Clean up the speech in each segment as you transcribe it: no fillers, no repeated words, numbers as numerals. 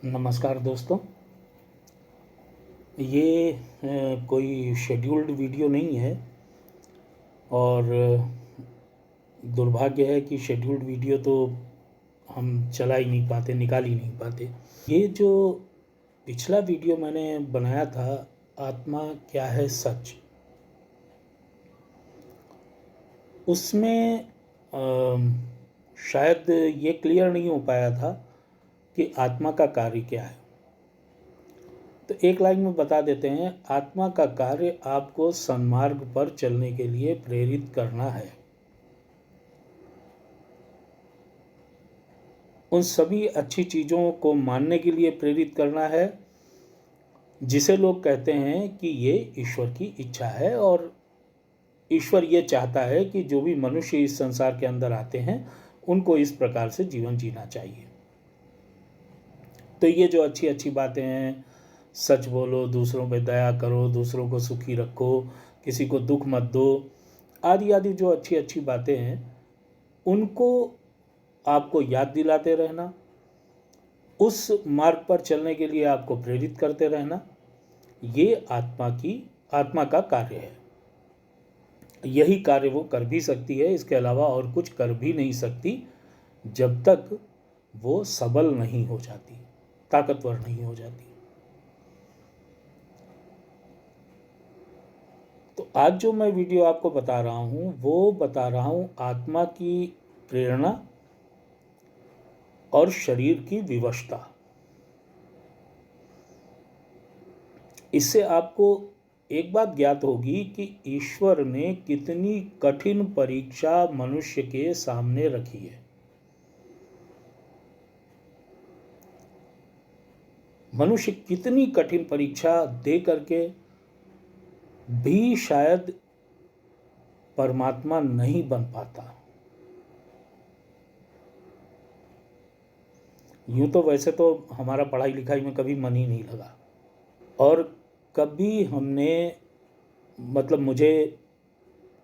नमस्कार दोस्तों। ये कोई शेड्यूल्ड वीडियो नहीं है और दुर्भाग्य है कि शेड्यूल्ड वीडियो तो हम चला ही नहीं पाते, निकाल ही नहीं पाते। ये जो पिछला वीडियो मैंने बनाया था, आत्मा क्या है सच, उसमें शायद ये क्लियर नहीं हो पाया था कि आत्मा का कार्य क्या है। तो एक लाइन में बता देते हैं, आत्मा का कार्य आपको सन्मार्ग पर चलने के लिए प्रेरित करना है। उन सभी अच्छी चीज़ों को मानने के लिए प्रेरित करना है जिसे लोग कहते हैं कि ये ईश्वर की इच्छा है और ईश्वर ये चाहता है कि जो भी मनुष्य इस संसार के अंदर आते हैं उनको इस प्रकार से जीवन जीना चाहिए। तो ये जो अच्छी अच्छी बातें हैं, सच बोलो, दूसरों पे दया करो, दूसरों को सुखी रखो, किसी को दुख मत दो, आदि आदि जो अच्छी अच्छी बातें हैं, उनको आपको याद दिलाते रहना, उस मार्ग पर चलने के लिए आपको प्रेरित करते रहना, ये आत्मा का कार्य है। यही कार्य वो कर भी सकती है, इसके अलावा और कुछ कर भी नहीं सकती जब तक वो सबल नहीं हो जाती, ताकतवर नहीं हो जाती। तो आज जो मैं वीडियो आपको बता रहा हूँ वो बता रहा हूँ आत्मा की प्रेरणा और शरीर की विवशता। इससे आपको एक बात ज्ञात होगी कि ईश्वर ने कितनी कठिन परीक्षा मनुष्य के सामने रखी है। मनुष्य कितनी कठिन परीक्षा दे करके भी शायद परमात्मा नहीं बन पाता। यूं तो वैसे तो हमारा पढ़ाई लिखाई में कभी मन ही नहीं लगा और कभी हमने मुझे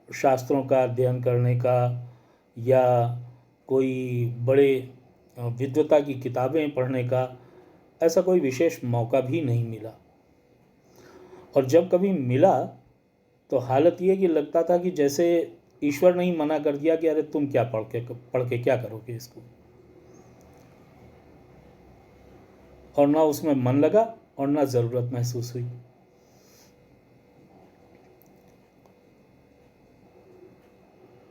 शास्त्रों का अध्ययन करने का या कोई बड़े विद्वता की किताबें पढ़ने का ऐसा कोई विशेष मौका भी नहीं मिला। और जब कभी मिला तो हालत ये कि लगता था कि जैसे ईश्वर ने ही मना कर दिया कि अरे तुम क्या पढ़ के क्या करोगे इसको, और ना उसमें मन लगा और ना ज़रूरत महसूस हुई।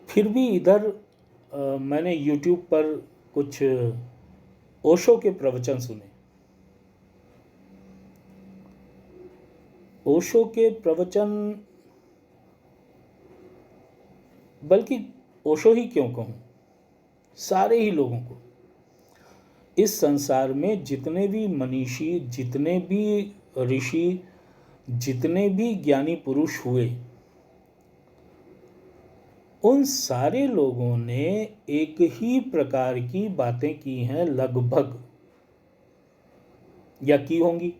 फिर भी इधर मैंने YouTube पर कुछ ओशो के प्रवचन सुने। ओशो के प्रवचन, बल्कि ओशो ही क्यों कहूँ, सारे ही लोगों को, इस संसार में जितने भी मनीषी, जितने भी ऋषि, जितने भी ज्ञानी पुरुष हुए, उन सारे लोगों ने एक ही प्रकार की बातें की हैं लगभग, या की होंगी,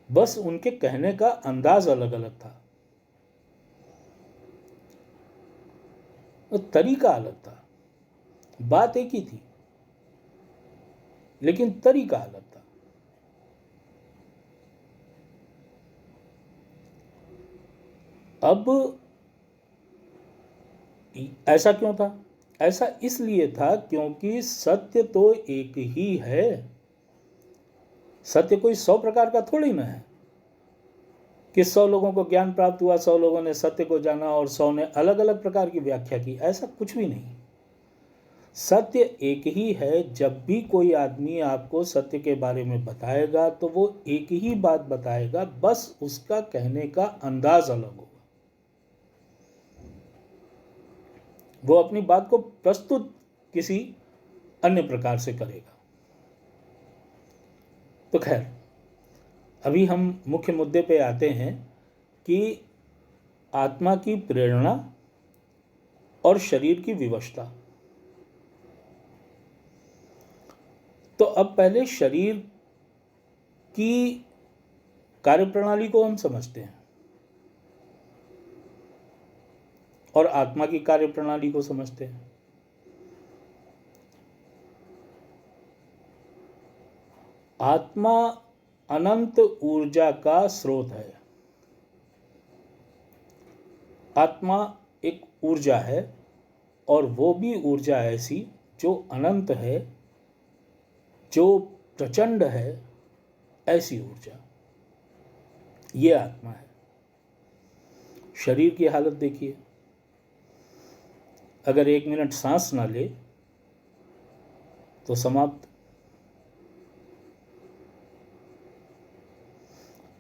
बस उनके कहने का अंदाज अलग अलग था, तरीका अलग था। बात एक ही थी लेकिन तरीका अलग था। अब ऐसा क्यों था? ऐसा इसलिए था क्योंकि सत्य तो एक ही है। सत्य कोई 100 प्रकार का थोड़ी ना है कि 100 लोगों को ज्ञान प्राप्त हुआ, 100 लोगों ने सत्य को जाना और 100 ने अलग अलग प्रकार की व्याख्या की। ऐसा कुछ भी नहीं। सत्य एक ही है। जब भी कोई आदमी आपको सत्य के बारे में बताएगा तो वो एक ही बात बताएगा, बस उसका कहने का अंदाज अलग होगा। वो अपनी बात को प्रस्तुत किसी अन्य प्रकार से करेगा। तो खैर, अभी हम मुख्य मुद्दे पे आते हैं कि आत्मा की प्रेरणा और शरीर की विवशता। तो अब पहले शरीर की कार्यप्रणाली को हम समझते हैं और आत्मा की कार्यप्रणाली को समझते हैं। आत्मा अनंत ऊर्जा का स्रोत है। आत्मा एक ऊर्जा है, और वो भी ऊर्जा ऐसी जो अनंत है, जो प्रचंड है, ऐसी ऊर्जा ये आत्मा है। शरीर की हालत देखिए, अगर 1 मिनट सांस ना ले तो समाप्त।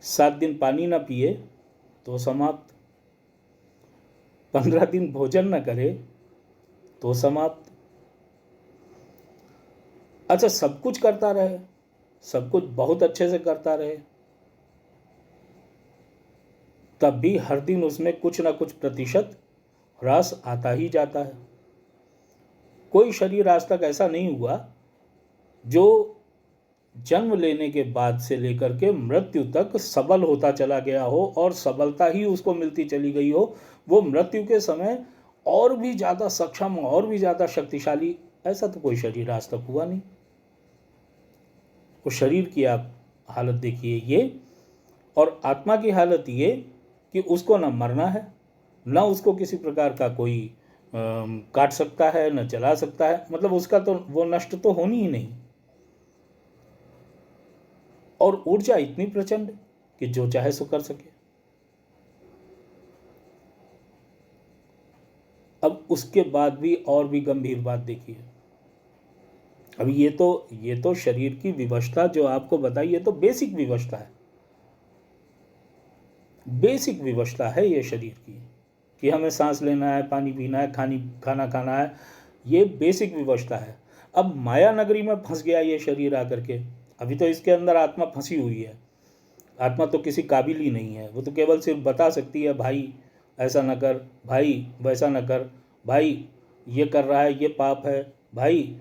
7 दिन पानी ना पिए तो समाप्त। 15 दिन भोजन न करे तो समाप्त। अच्छा, सब कुछ करता रहे, सब कुछ बहुत अच्छे से करता रहे, तब भी हर दिन उसमें कुछ ना कुछ प्रतिशत ह्रास आता ही जाता है। कोई शरीर आज तक ऐसा नहीं हुआ जो जन्म लेने के बाद से लेकर के मृत्यु तक सबल होता चला गया हो और सबलता ही उसको मिलती चली गई हो। वो मृत्यु के समय और भी ज़्यादा सक्षम, और भी ज़्यादा शक्तिशाली, ऐसा तो कोई शरीर आज तक हुआ नहीं। उस शरीर की आप हालत देखिए ये, और आत्मा की हालत ये कि उसको ना मरना है, ना उसको किसी प्रकार का कोई काट सकता है, न जला सकता है, मतलब उसका तो वो नष्ट तो होनी ही नहीं। और ऊर्जा इतनी प्रचंड कि जो चाहे सो कर सके। अब उसके बाद भी और भी गंभीर बात देखिए। अब ये तो शरीर की विवशता जो आपको बताई, ये तो बेसिक विवशता है। बेसिक विवशता है ये शरीर की, कि हमें सांस लेना है, पानी पीना है, खाना खाना है, ये बेसिक विवशता है। अब माया नगरी में फंस गया ये शरीर आकर के। अभी तो इसके अंदर आत्मा फंसी हुई है। आत्मा तो किसी काबिल ही नहीं है, वो तो केवल सिर्फ बता सकती है, भाई ऐसा न कर, भाई वैसा न कर, भाई ये कर रहा है ये पाप है, भाई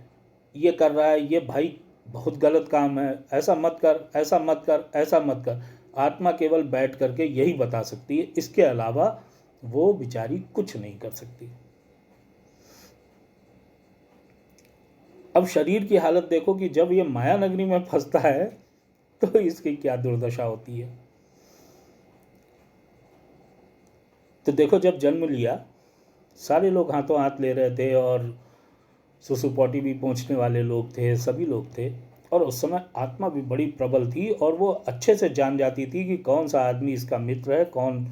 ये कर रहा है ये भाई बहुत गलत काम है, ऐसा मत कर, ऐसा मत कर, ऐसा मत कर। आत्मा केवल बैठ करके यही बता सकती है, इसके अलावा वो बेचारी कुछ नहीं कर सकती। अब शरीर की हालत देखो कि जब ये माया नगरी में फंसता है तो इसकी क्या दुर्दशा होती है। तो देखो, जब जन्म लिया सारे लोग हाथों हाथ ले रहे थे, और सुसुपोटी भी पहुंचने वाले लोग थे, सभी लोग थे, और उस समय आत्मा भी बड़ी प्रबल थी, और वो अच्छे से जान जाती थी कि कौन सा आदमी इसका मित्र है, कौन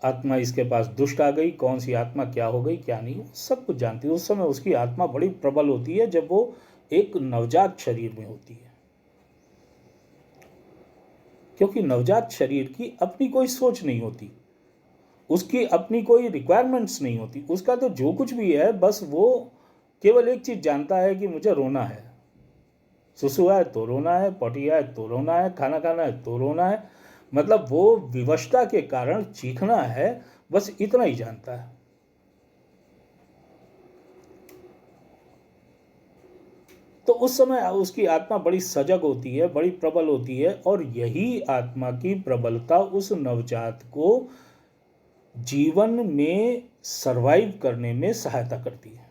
आत्मा इसके पास दुष्ट आ गई, कौन सी आत्मा क्या हो गई क्या नहीं, सब कुछ जानती है। उस समय उसकी आत्मा बड़ी प्रबल होती है जब वो एक नवजात शरीर में होती है, क्योंकि नवजात शरीर की अपनी कोई सोच नहीं होती, उसकी अपनी कोई रिक्वायरमेंट्स नहीं होती। उसका तो जो कुछ भी है, बस वो केवल एक चीज़ जानता है कि मुझे रोना है, सुसु है तो रोना है, पॉटी है तो रोना है, खाना खाना है तो रोना है, मतलब वो विवशता के कारण चीखना है, बस इतना ही जानता है। तो उस समय उसकी आत्मा बड़ी सजग होती है, बड़ी प्रबल होती है, और यही आत्मा की प्रबलता उस नवजात को जीवन में सरवाइव करने में सहायता करती है।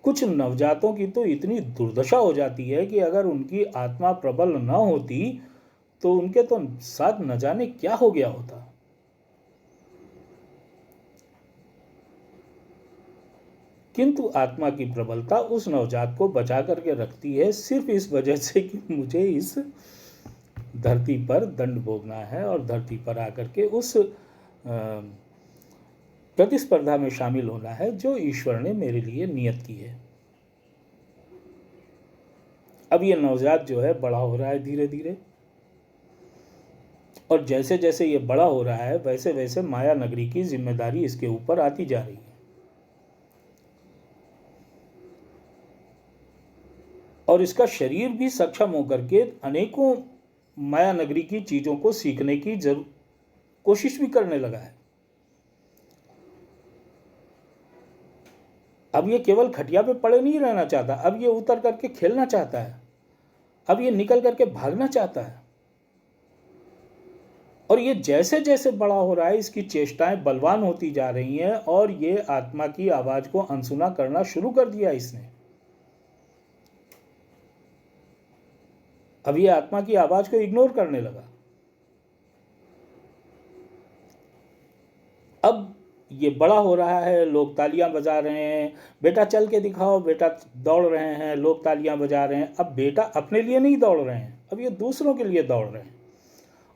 कुछ नवजातों की तो इतनी दुर्दशा हो जाती है कि अगर उनकी आत्मा प्रबल न होती तो उनके तो साथ न जाने क्या हो गया होता। किंतु आत्मा की प्रबलता उस नवजात को बचा करके रखती है, सिर्फ इस वजह से कि मुझे इस धरती पर दंड भोगना है, और धरती पर आकर के उस प्रतिस्पर्धा में शामिल होना है जो ईश्वर ने मेरे लिए नियत की है। अब ये नवजात जो है बड़ा हो रहा है धीरे धीरे, और जैसे जैसे ये बड़ा हो रहा है वैसे वैसे माया नगरी की जिम्मेदारी इसके ऊपर आती जा रही है, और इसका शरीर भी सक्षम होकर के अनेकों माया नगरी की चीज़ों को सीखने की कोशिश भी करने लगा है। अब ये केवल खटिया पे पड़े नहीं रहना चाहता, अब ये उतर करके खेलना चाहता है, अब ये निकल करके भागना चाहता है। और ये जैसे जैसे बड़ा हो रहा है इसकी चेष्टाएं बलवान होती जा रही हैं, और ये आत्मा की आवाज़ को अनसुना करना शुरू कर दिया इसने। अब ये आत्मा की आवाज को इग्नोर करने लगा। अब ये बड़ा हो रहा है, लोग तालियां बजा रहे हैं, बेटा चल के दिखाओ, बेटा दौड़ रहे हैं, लोग तालियां बजा रहे हैं। अब बेटा अपने लिए नहीं दौड़ रहे हैं, अब ये दूसरों के लिए दौड़ रहे हैं।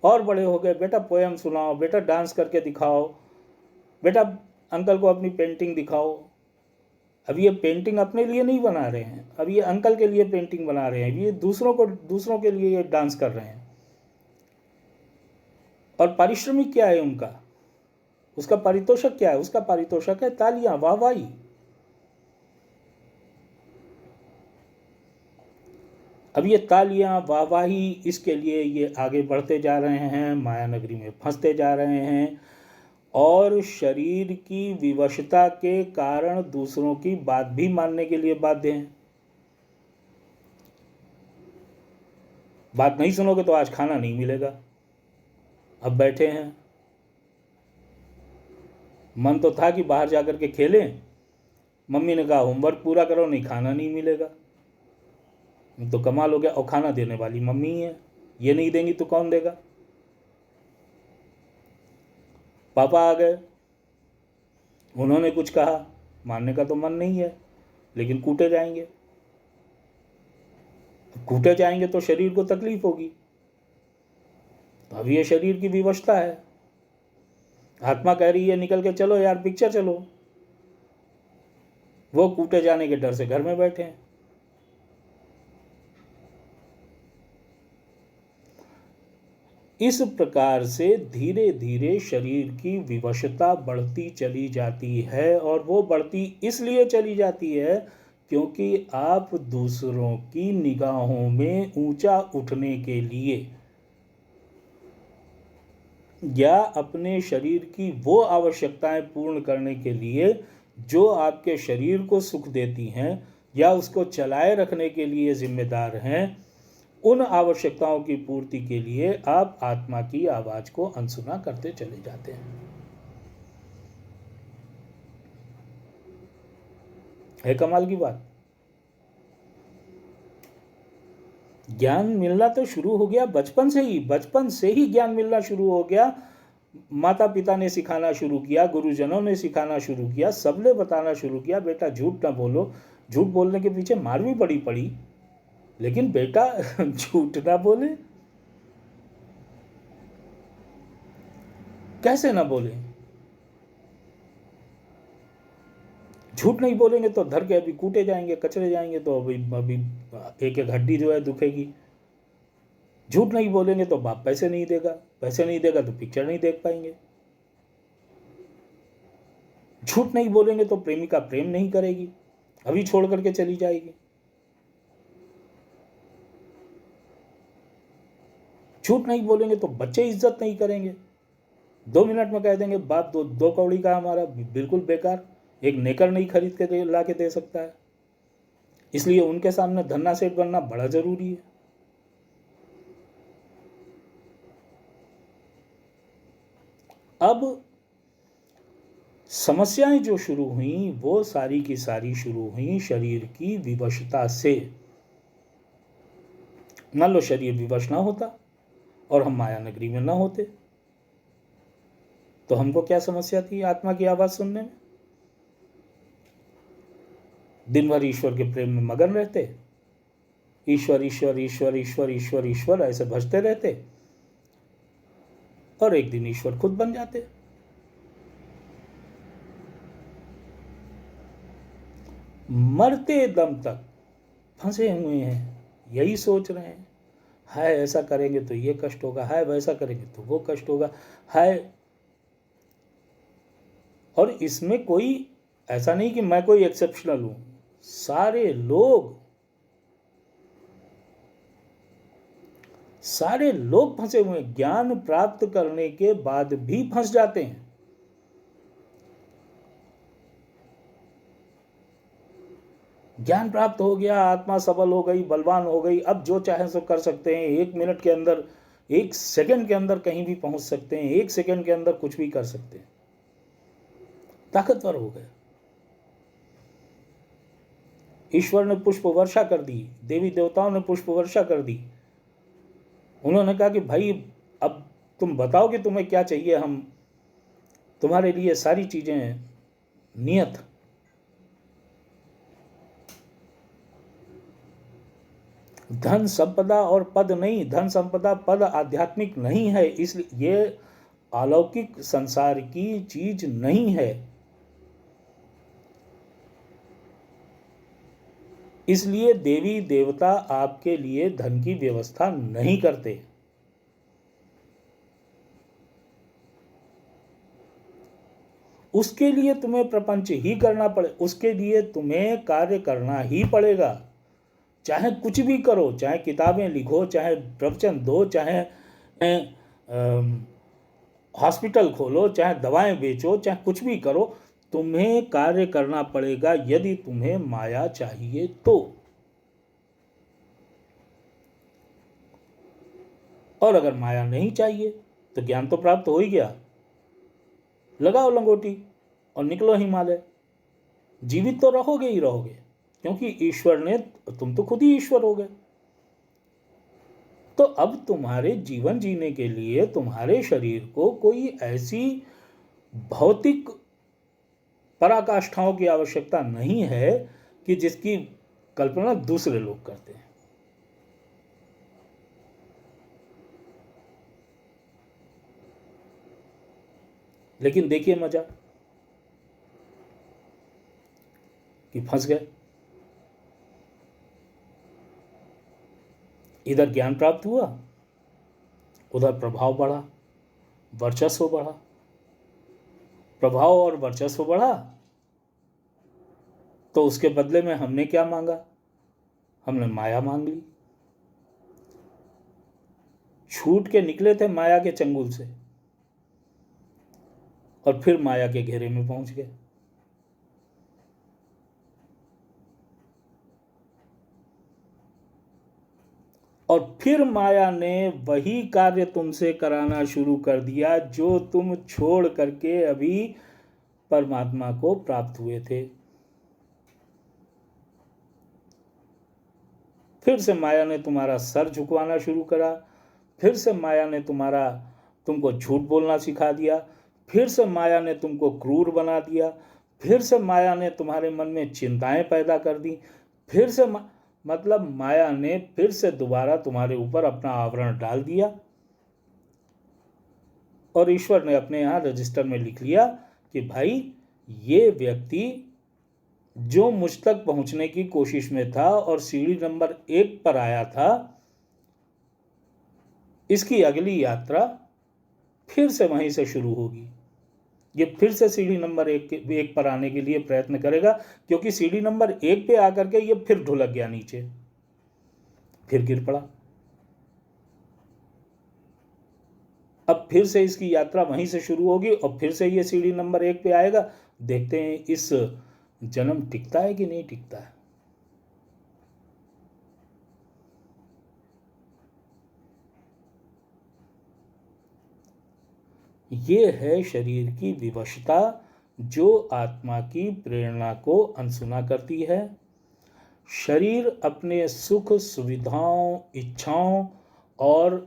और बड़े हो गए, बेटा पोएम सुनाओ, बेटा डांस करके दिखाओ, बेटा अंकल को अपनी पेंटिंग दिखाओ। अब ये पेंटिंग अपने लिए नहीं बना रहे हैं, अब ये अंकल के लिए पेंटिंग बना रहे हैं, ये दूसरों के लिए ये डांस कर रहे हैं। और पारिश्रमिक क्या है उनका, उसका पारितोषक क्या है? उसका पारितोषक है तालियां, वाहवाही। अब ये तालियां, वाहवाही, इसके लिए ये आगे बढ़ते जा रहे हैं, माया नगरी में फंसते जा रहे हैं और शरीर की विवशता के कारण दूसरों की बात भी मानने के लिए बाध्य हैं। बात नहीं सुनोगे तो आज खाना नहीं मिलेगा। अब बैठे हैं, मन तो था कि बाहर जाकर के खेलें, मम्मी ने कहा होमवर्क पूरा करो, नहीं खाना नहीं मिलेगा। तो कमाल हो गया, और खाना देने वाली मम्मी ही है, ये नहीं देंगी तो कौन देगा? पापा आ गए, उन्होंने कुछ कहा, मानने का तो मन नहीं है, लेकिन कूटे जाएंगे। कूटे जाएंगे तो शरीर को तकलीफ होगी। तो अब ये शरीर की विवशता है। आत्मा कह रही है निकल के चलो यार, पिक्चर चलो। वो कूटे जाने के डर से घर में बैठे हैं। इस प्रकार से धीरे धीरे शरीर की विवशता बढ़ती चली जाती है, और वो बढ़ती इसलिए चली जाती है क्योंकि आप दूसरों की निगाहों में ऊंचा उठने के लिए या अपने शरीर की वो आवश्यकताएं पूर्ण करने के लिए जो आपके शरीर को सुख देती हैं या उसको चलाए रखने के लिए जिम्मेदार हैं, उन आवश्यकताओं की पूर्ति के लिए आप आत्मा की आवाज को अनसुना करते चले जाते हैं। है कमाल की बात। ज्ञान मिलना तो शुरू हो गया बचपन से ही ज्ञान मिलना शुरू हो गया। माता पिता ने सिखाना शुरू किया, गुरुजनों ने सिखाना शुरू किया, सबने बताना शुरू किया, बेटा झूठ ना बोलो। झूठ बोलने के पीछे मार भी बड़ी पड़ी, लेकिन बेटा झूठ ना बोले। कैसे ना बोले? झूठ नहीं बोलेंगे तो धर के अभी कूटे जाएंगे, कचरे जाएंगे, तो अभी एक एक हड्डी जो है दुखेगी। झूठ नहीं बोलेंगे तो बाप पैसे नहीं देगा, पैसे नहीं देगा तो पिक्चर नहीं देख पाएंगे। झूठ नहीं बोलेंगे तो प्रेमिका प्रेम नहीं करेगी, अभी छोड़ करके चली जाएगी। झूठ नहीं बोलेंगे तो बच्चे इज्जत नहीं करेंगे, 2 मिनट में कह देंगे बाप दो कौड़ी का हमारा, बिल्कुल बेकार, एक नेकर नहीं खरीद के ला के दे सकता है। इसलिए उनके सामने धन्ना सेठ बनना बड़ा जरूरी है। अब समस्याएं जो शुरू हुई वो सारी की सारी शुरू हुई शरीर की विवशता से। मान लो शरीर विवश ना होता और हम माया नगरी में ना होते तो हमको क्या समस्या थी आत्मा की आवाज सुनने में? दिन भर ईश्वर के प्रेम में मगन रहते, ईश्वर ईश्वर ईश्वर ईश्वर ईश्वर ईश्वर ऐसे भजते रहते, और एक दिन ईश्वर खुद बन जाते। मरते दम तक फंसे हुए हैं, यही सोच रहे हैं, हाय ऐसा करेंगे तो ये कष्ट होगा, हाय वैसा करेंगे तो वो कष्ट होगा, हाय। और इसमें कोई ऐसा नहीं कि मैं कोई एक्सेप्शनल हूं, सारे लोग फंसे हुए, ज्ञान प्राप्त करने के बाद भी फंस जाते हैं। ज्ञान प्राप्त हो गया, आत्मा सबल हो गई, बलवान हो गई, अब जो चाहे सो कर सकते हैं, 1 मिनट के अंदर, 1 सेकंड के अंदर कहीं भी पहुंच सकते हैं, 1 सेकंड के अंदर कुछ भी कर सकते हैं, ताकतवर हो गए। ईश्वर ने पुष्प वर्षा कर दी, देवी देवताओं ने पुष्प वर्षा कर दी, उन्होंने कहा कि भाई अब तुम बताओ कि तुम्हें क्या चाहिए, हम तुम्हारे लिए सारी चीज़ें नियत। धन संपदा और पद नहीं, धन संपदा पद आध्यात्मिक नहीं है, इसलिए ये अलौकिक संसार की चीज नहीं है। इसलिए देवी देवता आपके लिए धन की व्यवस्था नहीं करते। उसके लिए तुम्हें प्रपंच ही करना पड़े, उसके लिए तुम्हें कार्य करना ही पड़ेगा। चाहे कुछ भी करो, चाहे किताबें लिखो, चाहे प्रवचन दो, चाहे हॉस्पिटल खोलो, चाहे दवाएं बेचो, चाहे कुछ भी करो, तुम्हें कार्य करना पड़ेगा यदि तुम्हें माया चाहिए तो। और अगर माया नहीं चाहिए तो ज्ञान तो प्राप्त हो ही गया। लगाओ लंगोटी और निकलो हिमालय। जीवित तो रहोगे ही रहोगे, क्योंकि ईश्वर ने, तुम तो खुद ही ईश्वर हो गए। तो अब तुम्हारे जीवन जीने के लिए तुम्हारे शरीर को कोई ऐसी भौतिक पराकाष्ठाओं की आवश्यकता नहीं है कि जिसकी कल्पना दूसरे लोग करते हैं। लेकिन देखिए मजा कि फंस गए। इधर ज्ञान प्राप्त हुआ, उधर प्रभाव बढ़ा, वर्चस्व बढ़ा। प्रभाव और वर्चस्व बढ़ा तो उसके बदले में हमने क्या मांगा? हमने माया मांग ली। छूट के निकले थे माया के चंगुल से और फिर माया के घेरे में पहुंच गए। और फिर माया ने वही कार्य तुमसे कराना शुरू कर दिया जो तुम छोड़ करके अभी परमात्मा को प्राप्त हुए थे। फिर से माया ने तुम्हारा सर झुकवाना शुरू करा, फिर से माया ने तुमको झूठ बोलना सिखा दिया, फिर से माया ने तुमको क्रूर बना दिया, फिर से माया ने तुम्हारे मन में चिंताएं पैदा कर दी, फिर से मतलब माया ने फिर से दोबारा तुम्हारे ऊपर अपना आवरण डाल दिया। और ईश्वर ने अपने यहाँ रजिस्टर में लिख लिया कि भाई ये व्यक्ति जो मुझ तक पहुंचने की कोशिश में था और सीढ़ी नंबर 1 पर आया था, इसकी अगली यात्रा फिर से वहीं से शुरू होगी। ये फिर से सीढ़ी नंबर 1 पर आने के लिए प्रयत्न करेगा, क्योंकि सीढ़ी नंबर 1 पे आकर के ये फिर ढुलक गया नीचे, फिर गिर पड़ा। अब फिर से इसकी यात्रा वहीं से शुरू होगी और फिर से ये सीढ़ी नंबर 1 पे आएगा। देखते हैं इस जन्म टिकता है कि नहीं टिकता है। ये है शरीर की विवशता जो आत्मा की प्रेरणा को अनसुना करती है। शरीर अपने सुख सुविधाओं, इच्छाओं और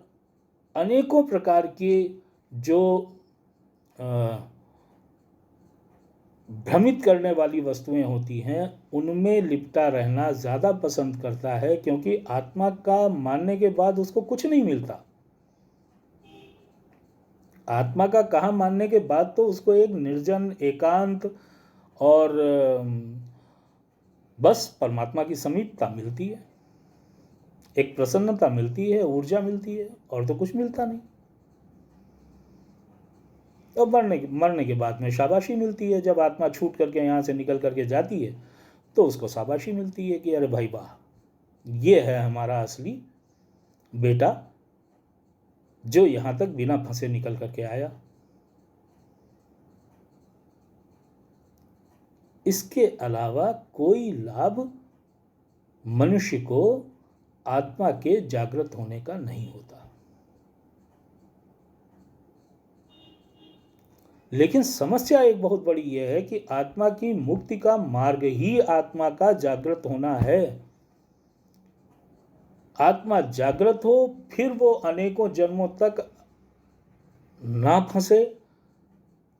अनेकों प्रकार के जो भ्रमित करने वाली वस्तुएं होती हैं उनमें लिपटा रहना ज़्यादा पसंद करता है, क्योंकि आत्मा का मानने के बाद उसको कुछ नहीं मिलता। आत्मा का कहा मानने के बाद तो उसको एक निर्जन, एकांत और बस परमात्मा की समीपता मिलती है, एक प्रसन्नता मिलती है, ऊर्जा मिलती है, और तो कुछ मिलता नहीं। और मरने के बाद में शाबाशी मिलती है। जब आत्मा छूट करके यहाँ से निकल करके जाती है तो उसको शाबाशी मिलती है कि अरे भाई वाह, ये है हमारा असली बेटा जो यहाँ तक बिना फंसे निकल करके आया। इसके अलावा कोई लाभ मनुष्य को आत्मा के जागृत होने का नहीं होता। लेकिन समस्या एक बहुत बड़ी यह है कि आत्मा की मुक्ति का मार्ग ही आत्मा का जागृत होना है। आत्मा जागृत हो, फिर वो अनेकों जन्मों तक ना फंसे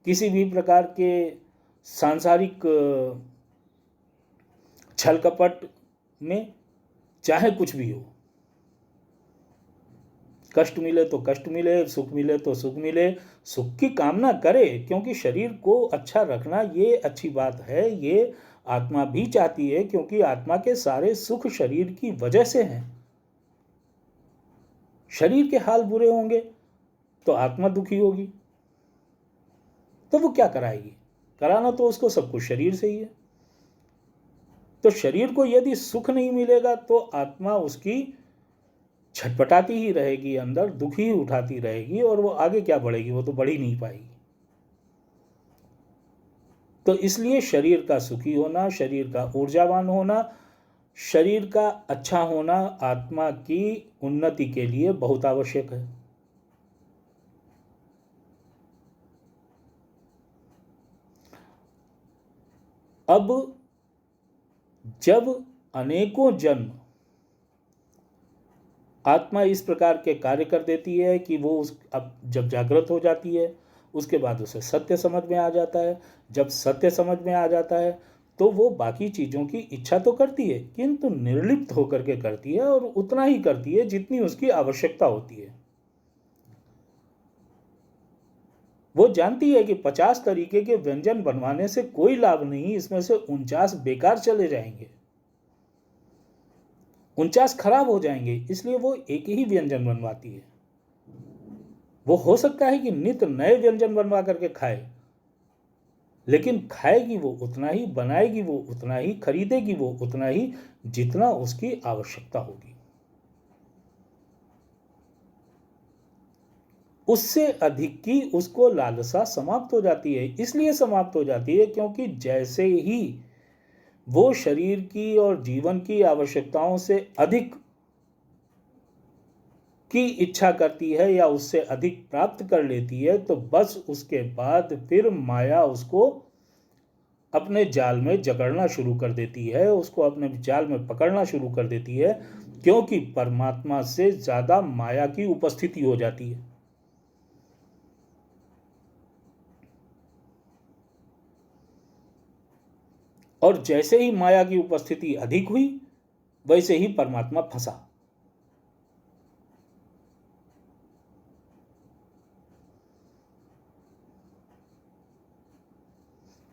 किसी भी प्रकार के सांसारिक छल कपट में, चाहे कुछ भी हो। कष्ट मिले तो कष्ट मिले, सुख मिले तो सुख मिले, सुख की कामना करे, क्योंकि शरीर को अच्छा रखना ये अच्छी बात है, ये आत्मा भी चाहती है, क्योंकि आत्मा के सारे सुख शरीर की वजह से हैं। शरीर के हाल बुरे होंगे तो आत्मा दुखी होगी, तो वो क्या कराएगी? कराना तो उसको सब कुछ शरीर से ही है। तो शरीर को यदि सुख नहीं मिलेगा तो आत्मा उसकी छटपटाती ही रहेगी, अंदर दुख ही उठाती रहेगी, और वो आगे क्या बढ़ेगी? वो तो बढ़ ही नहीं पाएगी। तो इसलिए शरीर का सुखी होना, शरीर का ऊर्जावान होना, शरीर का अच्छा होना आत्मा की उन्नति के लिए बहुत आवश्यक है। अब जब अनेकों जन्म आत्मा इस प्रकार के कार्य कर देती है कि वो अब जब जागृत हो जाती है, उसके बाद उसे सत्य समझ में आ जाता है। जब सत्य समझ में आ जाता है तो वो बाकी चीज़ों की इच्छा तो करती है, किंतु निर्लिप्त होकर के करती है, और उतना ही करती है जितनी उसकी आवश्यकता होती है। वो जानती है कि 50 तरीके के व्यंजन बनवाने से कोई लाभ नहीं, इसमें से 49 बेकार चले जाएंगे, 49 खराब हो जाएंगे, इसलिए वो एक ही व्यंजन बनवाती है। वो हो सकता है कि नित्य नए व्यंजन बनवा करके खाए, लेकिन खाएगी वो उतना ही, बनाएगी वो उतना ही, खरीदेगी वो उतना ही जितना उसकी आवश्यकता होगी। उससे अधिक की उसको लालसा समाप्त हो जाती है। इसलिए समाप्त हो जाती है क्योंकि जैसे ही वो शरीर की और जीवन की आवश्यकताओं से अधिक की इच्छा करती है या उससे अधिक प्राप्त कर लेती है, तो बस उसके बाद फिर माया उसको अपने जाल में जकड़ना शुरू कर देती है, उसको अपने जाल में पकड़ना शुरू कर देती है, क्योंकि परमात्मा से ज़्यादा माया की उपस्थिति हो जाती है। और जैसे ही माया की उपस्थिति अधिक हुई, वैसे ही परमात्मा फंसा।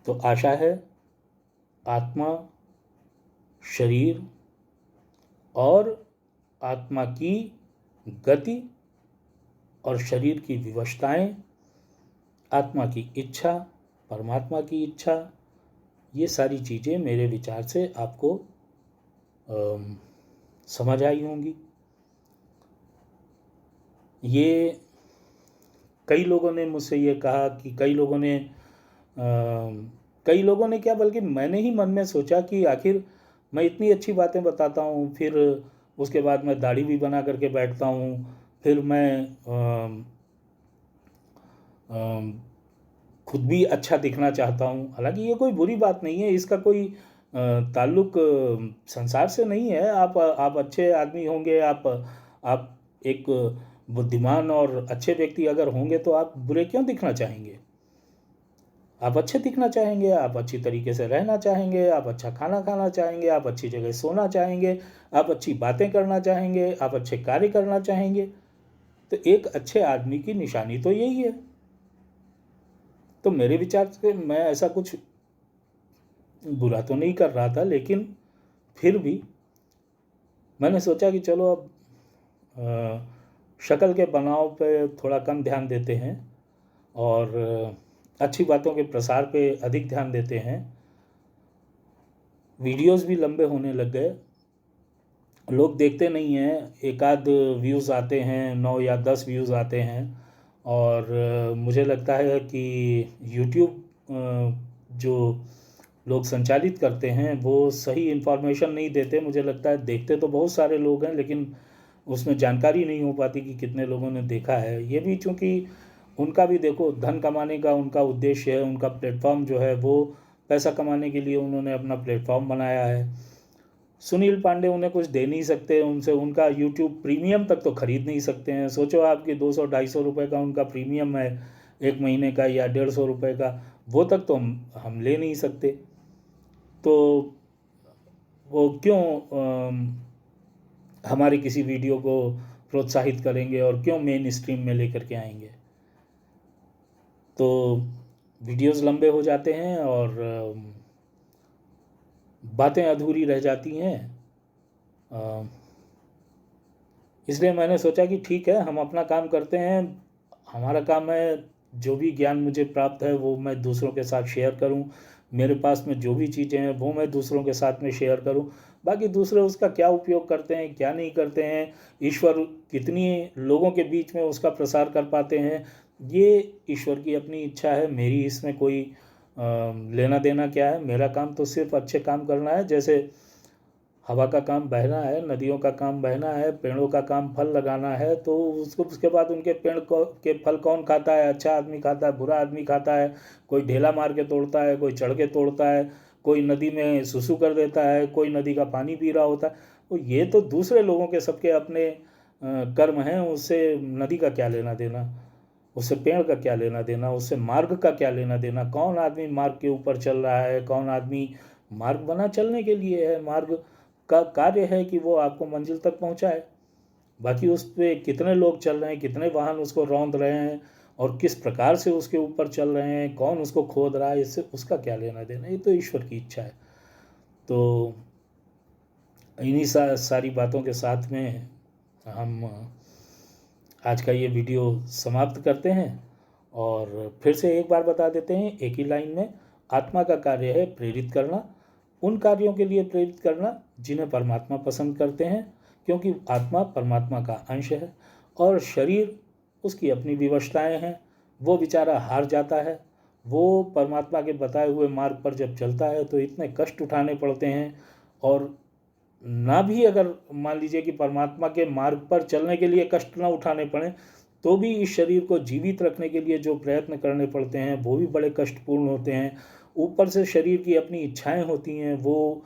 तो आशा है आत्मा, शरीर और आत्मा की गति और शरीर की विवशताएं, आत्मा की इच्छा, परमात्मा की इच्छा, ये सारी चीज़ें मेरे विचार से आपको समझ आई होंगी। ये कई लोगों ने मुझसे ये कहा कि कई लोगों ने क्या, बल्कि मैंने ही मन में सोचा कि आखिर मैं इतनी अच्छी बातें बताता हूँ, फिर उसके बाद मैं दाढ़ी भी बना करके बैठता हूँ, फिर मैं खुद भी अच्छा दिखना चाहता हूँ। हालांकि ये कोई बुरी बात नहीं है, इसका कोई ताल्लुक संसार से नहीं है। आप अच्छे आदमी होंगे, आप एक बुद्धिमान और अच्छे व्यक्ति अगर होंगे तो आप बुरे क्यों दिखना चाहेंगे? आप अच्छे दिखना चाहेंगे, आप अच्छी तरीके से रहना चाहेंगे, आप अच्छा खाना खाना चाहेंगे, आप अच्छी जगह सोना चाहेंगे, आप अच्छी बातें करना चाहेंगे, आप अच्छे कार्य करना चाहेंगे। तो एक अच्छे आदमी की निशानी तो यही है। तो मेरे विचार से मैं ऐसा कुछ बुरा तो नहीं कर रहा था, लेकिन फिर भी मैंने सोचा कि चलो अब शक्ल के बनाव पे थोड़ा कम ध्यान देते हैं और अच्छी बातों के प्रसार पे अधिक ध्यान देते हैं। वीडियोस भी लंबे होने लग गए, लोग देखते नहीं हैं, एक आध व्यूज़ आते हैं, 9 या 10 व्यूज़ आते हैं, और मुझे लगता है कि यूट्यूब जो लोग संचालित करते हैं वो सही इन्फॉर्मेशन नहीं देते। मुझे लगता है देखते तो बहुत सारे लोग हैं, लेकिन उसमें जानकारी नहीं हो पाती कि कितने लोगों ने देखा है। ये भी चूँकि उनका भी देखो धन कमाने का उनका उद्देश्य है, उनका प्लेटफॉर्म जो है वो पैसा कमाने के लिए उन्होंने अपना प्लेटफॉर्म बनाया है। सुनील पांडे उन्हें कुछ दे नहीं सकते, उनसे उनका यूट्यूब प्रीमियम तक तो खरीद नहीं सकते हैं। सोचो आपके 200-250 रुपये का उनका प्रीमियम है एक महीने का, या 150 रुपये का, वो तक तो हम ले नहीं सकते। तो वो क्यों हमारी किसी वीडियो को प्रोत्साहित करेंगे और क्यों मेन स्ट्रीम में लेकर के आएंगे। तो वीडियोस लंबे हो जाते हैं और बातें अधूरी रह जाती हैं। इसलिए मैंने सोचा कि ठीक है, हम अपना काम करते हैं। हमारा काम है जो भी ज्ञान मुझे प्राप्त है वो मैं दूसरों के साथ शेयर करूं, मेरे पास में जो भी चीज़ें हैं वो मैं दूसरों के साथ में शेयर करूं। बाकी दूसरे उसका क्या उपयोग करते हैं, क्या नहीं करते हैं, ईश्वर कितनी लोगों के बीच में उसका प्रसार कर पाते हैं, ये ईश्वर की अपनी इच्छा है। मेरी इसमें कोई लेना देना क्या है। मेरा काम तो सिर्फ अच्छे काम करना है। जैसे हवा का काम बहना है, नदियों का काम बहना है, पेड़ों का काम फल लगाना है, तो उसके बाद उनके पेड़ के फल कौन खाता है? अच्छा आदमी खाता है, बुरा आदमी खाता है, कोई ढेला मार के तोड़ता है, कोई चढ़ के तोड़ता है, कोई नदी में सुसु कर देता है, कोई नदी का पानी पी रहा होता है। तो ये तो दूसरे लोगों के सबके अपने कर्म हैं, उससे नदी का क्या लेना देना, उससे पेड़ का क्या लेना देना, उससे मार्ग का क्या लेना देना। कौन आदमी मार्ग के ऊपर चल रहा है, कौन आदमी मार्ग बना चलने के लिए है, मार्ग का कार्य है कि वो आपको मंजिल तक पहुंचाए। बाकी उस पर कितने लोग चल रहे हैं, कितने वाहन उसको रौंद रहे हैं और किस प्रकार से उसके ऊपर चल रहे हैं, कौन उसको खोद रहा है, इससे उसका क्या लेना देना। ये तो ईश्वर की इच्छा है। तो इन्हीं सारी बातों के साथ में हम आज का ये वीडियो समाप्त करते हैं। और फिर से एक बार बता देते हैं एक ही लाइन में, आत्मा का कार्य है प्रेरित करना, उन कार्यों के लिए प्रेरित करना जिन्हें परमात्मा पसंद करते हैं, क्योंकि आत्मा परमात्मा का अंश है और शरीर उसकी अपनी विवशताएं हैं। वो बेचारा हार जाता है। वो परमात्मा के बताए हुए मार्ग पर जब चलता है तो इतने कष्ट उठाने पड़ते हैं। और ना भी अगर मान लीजिए कि परमात्मा के मार्ग पर चलने के लिए कष्ट ना उठाने पड़े, तो भी इस शरीर को जीवित रखने के लिए जो प्रयत्न करने पड़ते हैं वो भी बड़े कष्टपूर्ण होते हैं। ऊपर से शरीर की अपनी इच्छाएं होती हैं, वो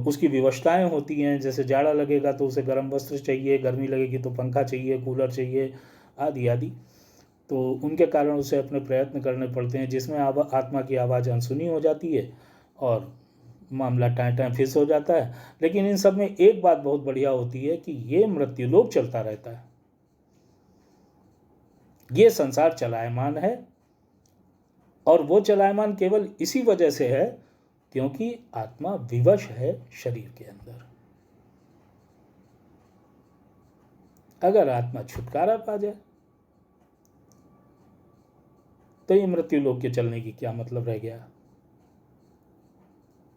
उसकी विवशताएं होती हैं। जैसे जाड़ा लगेगा तो उसे गर्म वस्त्र चाहिए, गर्मी लगेगी तो पंखा चाहिए, कूलर चाहिए, आदि आदि। तो उनके कारण उसे अपने प्रयत्न करने पड़ते हैं, जिसमें आत्मा की आवाज़ अनसुनी हो जाती है और मामला टाँ टाँ फिस हो जाता है। लेकिन इन सब में एक बात बहुत बढ़िया होती है कि ये मृत्युलोक चलता रहता है, ये संसार चलायमान है। और वो चलायमान केवल इसी वजह से है क्योंकि आत्मा विवश है शरीर के अंदर। अगर आत्मा छुटकारा पा जाए तो ये मृत्युलोक के चलने की क्या मतलब रह गया।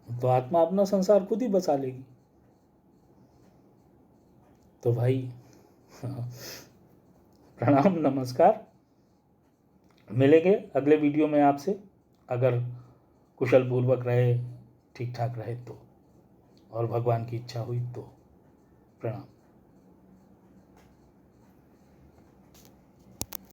तो आत्मा अपना संसार खुद ही बसा लेगी। तो भाई प्रणाम, नमस्कार। मिलेंगे अगले वीडियो में आपसे, अगर कुशल पूर्वक रहे, ठीक ठाक रहे तो, और भगवान की इच्छा हुई तो। प्रणाम।